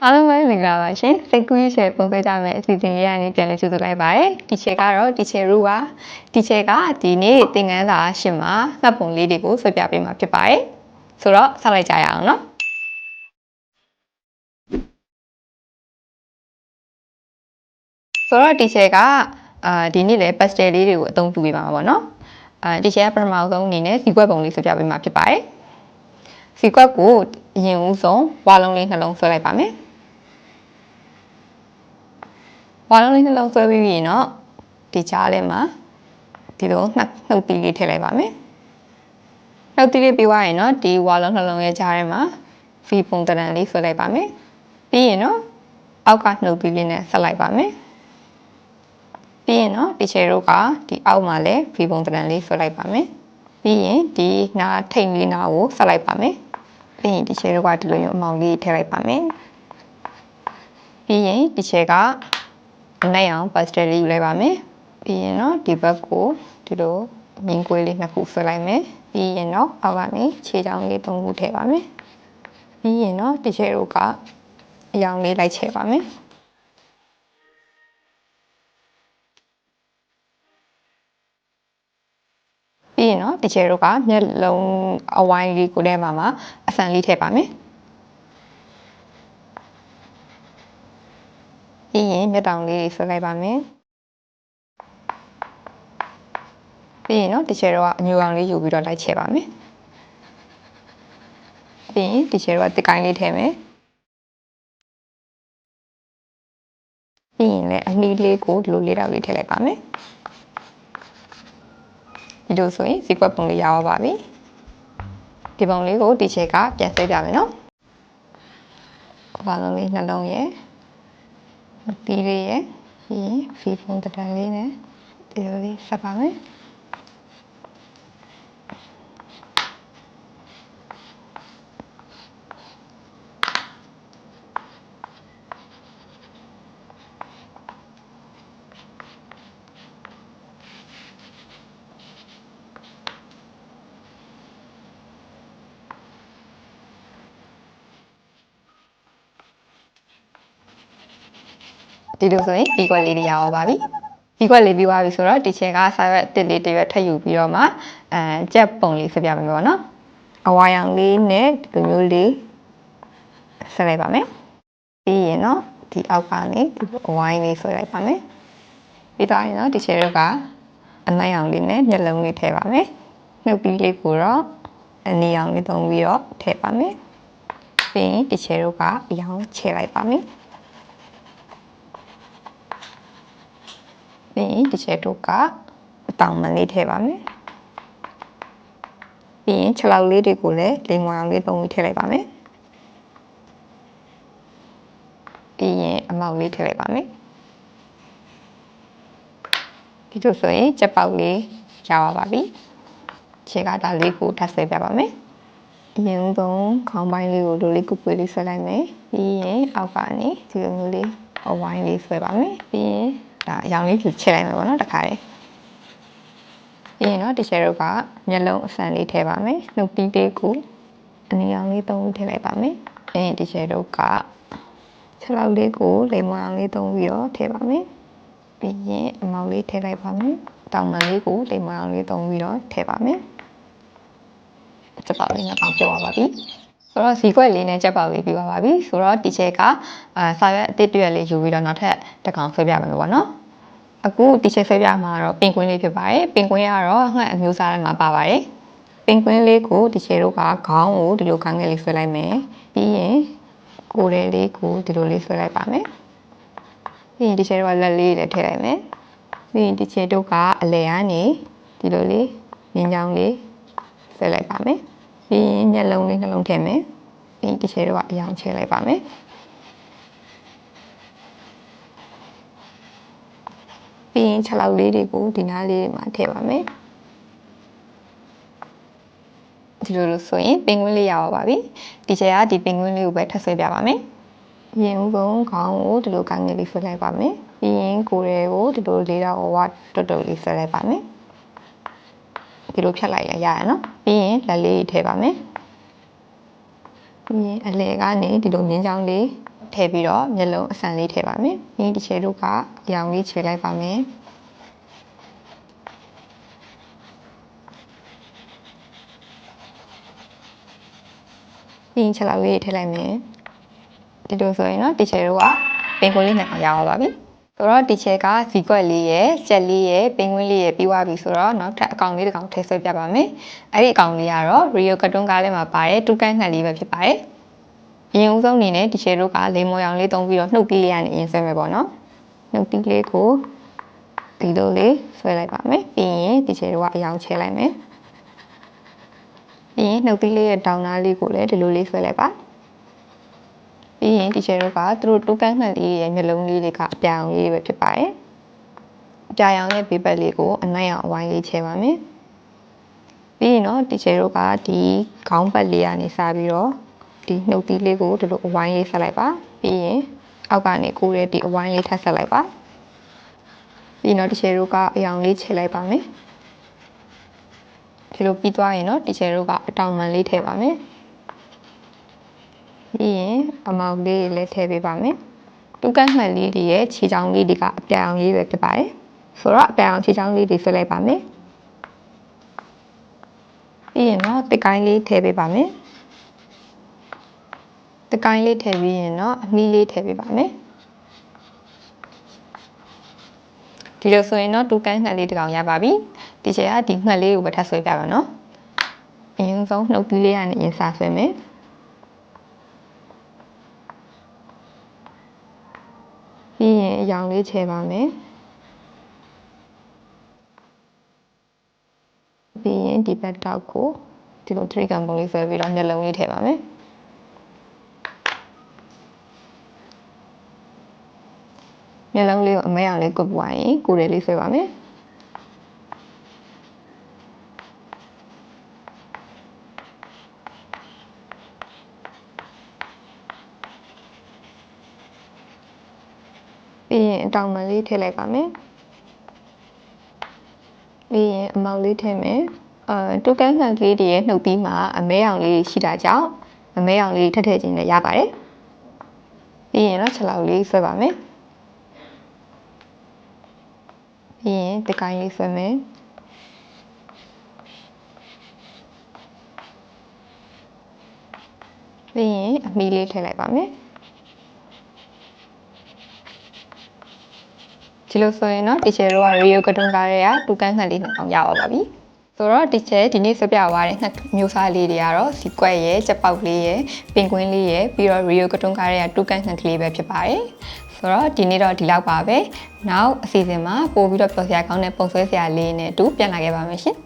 အားလုံးပဲမင်္ဂလာပါရှင်စိတ်ကူးရှယ်ပုံပေးကြမယ်အစီအစဉ်လေးကနေပြန်လည်ကြိုဆိုလိုက်ပါတယ်ဒီချက်ကတော့ဒီချက်ရူပါဒီချက်ကဒီနေ့သင်ခန်းစာရှင်မှာမှတ်ပုံလေးတွေကိုဆွဲပြပေးမှာဖြစ်ပါတယ်ဆိုတော့ဆက်လိုက်ကြရအောင်နော်ဆိုတော့ဒီချက်ကဒီနေ့လည်း pastel လေးတွေကိုအသုံးပြုပေးပါမှာပေါ့နော်ဒီချက်ကပထမဆုံးအနေနဲ့စီကွက်ပုံလေးဆွဲပြပေးမှာဖြစ်ပါတယ်စီကွက်ကိုအရင်ဦးဆုံးဝါလုံးလေးနှလုံးဆွဲလိုက်ပါမယ်ဝါလုံးလေးနှလုံးဆွဲပြီးရင်တော့ဒီကြားထဲမှာဒီလိုနှုတ်သီးလေးထည့်လိုက်ပါမယ်နှုတ်သီးလေးပြီးသွားရင်တော့ဒီဝါလုံးနှလုံးရဲ့ကြားထဲမှာ V ပုံတံလေးဆွဲလိုက်ပါမယ်ပြီးရင်တော့အောက်ကနှုတ်သီးလေးနဲ့ဆက်လိုက်ပါမယ်ပြီးရင်တော့ဒီချေတို့ကဒီအောက်မှာလည်း V ပုံတံလေးဆွဲလိုက်ပါမယ်ပြီးရင်ဒီနားထိတ်လေးနားကိုဆက်လိုက်ပါမယ်ပြီးရင်ဒီချေတို့ကဒီလိုမျိုးအမောင်လေးထည့်လိုက်ပါမယ်ပြီးရင်ဒီချေကအနက်အောင် pastel လေးယူလိုက်ပါမယ်ပြီးရင်တော့ဒီဘက်ကိုဒီလိုမြင်းကွေးလေးနှစ်ခုဆွဲလိုက်မယ်ပြီးရင်တော့အောက်ကနေခြေချောင်းလေးသုံးခုထည့်ပါမယ်ပြီးရင်တော့ဒီချေတို့ကအရောင်လေးလိုက်ချဲပါမယ်ပြီးရင်တော့ဒီချေတို့ကမျက်လုံးအဝိုင်းလေးကိုထဲမှာအဆန်လေးထည့်ပါမယ်ပြီးရင်မျက်တောင်လေးဆွဲလိုက်ပါမယ်ပြီးရင်တော့ဒီချေတော့အညူအောင်လေးယူပြီးတော့လိုက်ချဲပါမယ်ပြီးရင်ဒီချေတော့တစ်ကိုင်းလေးထည့်မယ်ပြီးရင်လည်းအနှီးလေးကိုဒီလိုလေးတောက်လေးထည့်လိုက်ပါမယ်ဒီလိုဆိုရင်စီကွက်ပုံလေးရပါပြီဒီပုံလေးကိုဒီချက်ကပြန်ဆွဲပြမယ်နော်ဘာလုံးလေးနှလုံးရဲ့တီးလေးရဲ့ပြီးရင် V ပုံတံလေးနဲ့ဒီလိုလေးဆက်ပါမယ်ဒီလိုဆိုရင်ဒီကွက်လေးတွေရအောင်ပါပြီဒီကွက်လေးပြီးသွားပြီဆိုတော့ဒီချက်ကစာရွက်အစ်စ်လေးတစ်ရွက်ထပ်ယူပြီးတော့မှကြက်ပုံလေးဆက်ပြမယ်ပေါ့နော်အဝါရောင်လေးနဲ့ဒီလိုမျိုးလေးဆက်လိုက်ပါမယ်ပြီးရင်တော့ဒီအောက်ကနေဒီအဝိုင်းလေးဆွဲလိုက်ပါမယ်ပြီးတော့ရင်တော့ဒီချက်ကအနက်ရောင်လေးနဲ့မျက်လုံးလေးထည့်ပါမယ်နှုတ်ပြီးလေးကိုတော့အနီရောင်လေးသုံးပြီးတော့ထည့်ပါမယ်ပြီးရင်ဒီချက်တို့ကအရောင်ချဲလိုက်ပါမယ်ပြီးရင်ဒီချက်တို့ကအတောင်မလေးထည့်ပါမယ်ပြီးရင်ခြေထောက်လေးတွေကိုလည်းလိမ်မောင်လေးသုံးပြီးထည့်လိုက်ပါမယ်ပြီးရင်အမောက်လေးထည့်လိုက်ပါမယ်ဒီလိုဆိုရင်ကြက်ပေါက်လေးရပါပြီခြေကဒါလေးကိုထပ်ဆွဲပြပါမယ်အရင်ဆုံးခေါင်းပိုင်းလေးကိုလိုလေးကုပွေးလေးဆွဲလိုက်မယ်ပြီးရင်အောက်ကနေဒီလိုမျိုးလေးအဝိုင်းလေးဆွဲပါမယ်ပြီးရင်ဒါအရောင်လေးချက်လိုက်မယ်ပေါ့နော်တခါလေးပြီးရင်တော့ဒီချယ်တို့ကမျက်လုံးအဆန်လေးထည့်ပါမယ်နှုတ်တီးလေးကိုအနီရောင်လေးသုံးထည့်လိုက်ပါမယ်ပြီးရင်ဒီချယ်တို့ကခြေထောက်လေးကိုလိမ်မောင်လေးသုံးပြီးတော့ထည့်ပါမယ်ပြီးရင်အမောက်လေးထည့်လိုက်ပါမယ်တောင်မလေးကိုလိမ်မောင်လေးသုံးပြီးတော့ထည့်ပါမယ်ကြက်ပေါက်လေးနဲ့ပေါင်းပြသွားပါပြီဆိုတော့ဇီခွက်လေးနဲ့ကြက်ပေါက်လေးပြီးသွားပါပြီဆိုတော့ဒီချက်ကစာရွက်အသစ်တစ်ရွက်လေးယူပြီးတော့နောက်ထပ်တစ်ကောင်ဆွဲပြမယ်ပေါ့နော်အခုဒီချက်ဆွဲပြမှာတော့ပင်ကွင်းလေးဖြစ်ပါတယ်ပင်ကွင်းကတော့ငှက်အမျိုးအစားတွေမှာပါပါတယ်ပင်ကွင်းလေးကိုဒီချက်တို့ကခေါင်းကိုဒီလိုခေါင်းငယ်လေးဆွဲလိုက်မယ်ပြီးရင်ကိုယ်လေးကိုဒီလိုလေးဆွဲလိုက်ပါမယ်ပြီးရင်ဒီချက်တို့ကလက်လေးလည်းထည့်လိုက်မယ်ပြီးရင်ဒီချက်တို့ကအလဲကနေဒီလိုလေးမြင်းချောင်းလေးဆွဲလိုက်ပါမယ်ပြီးရင်မျက်လုံးလေးနှလုံးထည့်မယ်ပြီးရင်ဒီချက်တို့ကအရောင်ချဲလိုက်ပါမယ်ပြီးရင်ခြေထောက်လေးတွေကိုဒီနားလေးမှာထည့်ပါမယ်ဒီလိုဆိုရင်ပင်ကွင်းလေးရပါပြီဒီချက်ကဒီပင်ကွင်းလေးကိုပဲထပ်ဆွဲပြပါမယ်ရင်ဦးဆုံးခေါင်းကိုဒီလိုကိုင်းငယ်လေးဆွဲလိုက်ပါမယ်ပြီးရင်ကိုယ်ရဲကိုဒီလိုလေးတော့ဝါတွတ်တွတ်လေးဆွဲလိုက်ပါမယ်ဒီလိုဖြတ်လိုက်ရရနော်ပြီးရင်လက်လေးထည့်ပါမယ်ပြီးရင်အလဲကနေဒီလိုမြင်းချောင်းလေးထ ထည့်ပြီးတော့မျက်လုံးအဆန်လေးထည့်ပါမယ်ပြီးရင်ဒီချေတို့ကအရောင်လေးခြေလိုက်ပါမယ်ပြီးရင်ချက်လောက်လေးထည့်လိုက်မယ်ဒီလိုဆိုရင်တော့ဒီချေတို့ကပင်ကွင်းလေးနဲ့ရောက်ပါပြီဆိုတော့ဒီချက်ကဇီကွက်လေးရဲ့ကြက်လေးရဲ့ပင်ကွင်းလေးရဲ့ပြီးသွားပြီဆိုတော့နောက်ထပ်အကောင်လေးတစ်ကောင်ထည့်ဆွဲပြပါမယ်အဲ့ဒီအကောင်လေးကတော့ Rio Cartoon ကားလေးမှာပါတဲ့တူကန်းငှက်လေးပဲဖြစ်ပါတယ်အရင်ဦးဆုံးအနေနဲ့ဒီချေတို့ကလိမ်မော်ရောင်လေးသုံးပြီးတော့နှုတ်တီးလေးကနေအရင်ဆွဲမယ်ပေါ့နော်နှုတ်တီးလေးကိုဒီလိုလေးဆွဲလိုက်ပါမယ်ပြီးရင်ဒီချေတို့ကအရောင်ချဲလိုက်မယ်ပြီးရင်နှုတ်တီးလေးရဲ့တောင်သားလေးကိုလည်းဒီလိုလေးဆွဲလိုက်ပါပြီးရင်ဒီချေတို့ကသူတို့တူကန်းငှက်လေးရဲ့မျက်လုံးလေးတွေကအပြောင်လေးပဲဖြစ်ပါတယ်အပြာရောင်ရဲ့ဘေးဘက်လေးကိုအနိုင်အောင်အဝိုင်းလေးချဲပါမယ်ပြီးရင်တော့ဒီချေတို့ကဒီခေါင်းဘက်လေးကနေစပြီးတော့ဒီနှုတ်သီးလေးကိုဒီလိုအဝိုင်းလေးဆက်လိုက်ပါပြီးရင်အောက်ကနေကိုယ်ရဲ့ဒီအဝိုင်းလေးထပ်ဆက်လိုက်ပါပြီးတော့ဒီချေတို့ကအရောင်လေးချဲလိုက်ပါမယ်ဒီလိုပြီးသွားရင်တော့ဒီချေတို့ကအတောင်မှန်လေးထည့်ပါမယ်ပြီးရင်အမောက်လေးလည်းထည့်ပေးပါမယ်တူကန်းမှန်လေးတွေရဲ့ခြေချောင်းလေးတွေကအပြောင်လေးပဲဖြစ်ပါတယ်ဆိုတော့အပြောင်ခြေချောင်းလေးတွေဆွဲလိုက်ပါမယ်ပြီးရင်တော့တစ်ကိုင်းလေးထည့်ပေးပါမယ်တကိုင်းလေးထည့်ပြီးရင်တော့အမီးလေးထည့်ပေးပါမယ်ဒီလိုဆိုရင်တော့တူကန်းငှက်လေးတစ်ကောင်ရပါပြီဒီချက်ကဒီငှက်လေးကိုပဲထပ်ဆွဲပြပါနော်အရင်ဆုံးနှုတ်သီးလေးကနေအရင်စဆွဲမယ်ပြီးရင်အရောင်လေးချဲပါမယ်ပြီးရင်ဒီဘက်တောက်ကိုဒီလို3ကန်ပုံလေးဆွဲပြီးတော့မျက်လုံးလေးထည့်ပါမယ်မျက်လုံးလေးကိုအမဲအောင်လေးကုတ်ပွားရင်ကိုယ်လေးဆွဲပါမယ်ပြီးရင်အတောင်မှန်လေးထည့်လိုက်ပါမယ်ပြီးရင်အမောက်လေးထည့်မယ်တူကန်းငှက်လေးတွေရဲ့နှုတ်သီးမှာအမဲအောင်လေးရှိတာကြောင့်အမဲအောင်လေးထည့်ထည့်ခြင်းလည်းရပါတယ်ပြီးရင်တော့6လောက်လေးဆွဲပါမယ်ပြီးရင်တကိုင်းလေးဆွဲမယ်ပြီးရင်အမီးလေးထည့်လိုက်ပါမယ်ဒီလိုဆိုရင်တော့တီချယ်တို့က Rio Cartoon ကားရဲ့တူကန်းငှက်လေးအောင်ရပါပြီဆိုတော့တီချယ်ဒီနေ့ဆွဲပြသွားတဲ့ငှက်မျိုးစားလေးတွေကတော့စီကွက်ရဲ့ကြက်ပေါက်လေးရဲ့ပင်ကွင်းလေးရဲ့ပြီးတော့ Rio Cartoon ကားရဲ့တူကန်းငှက်ကလေးပဲဖြစ်ပါတယ်ဆိုတော့ဒီနေ့တော့ဒီလောက်ပါပဲနောက်အစီအစဉ်မှာပို့ပြီးတော့ပြောစရာကောင်းတဲ့ပုံဆွဲစရာလေးနဲ့အတူပြန်လာခဲ့ပါမယ်ရှင်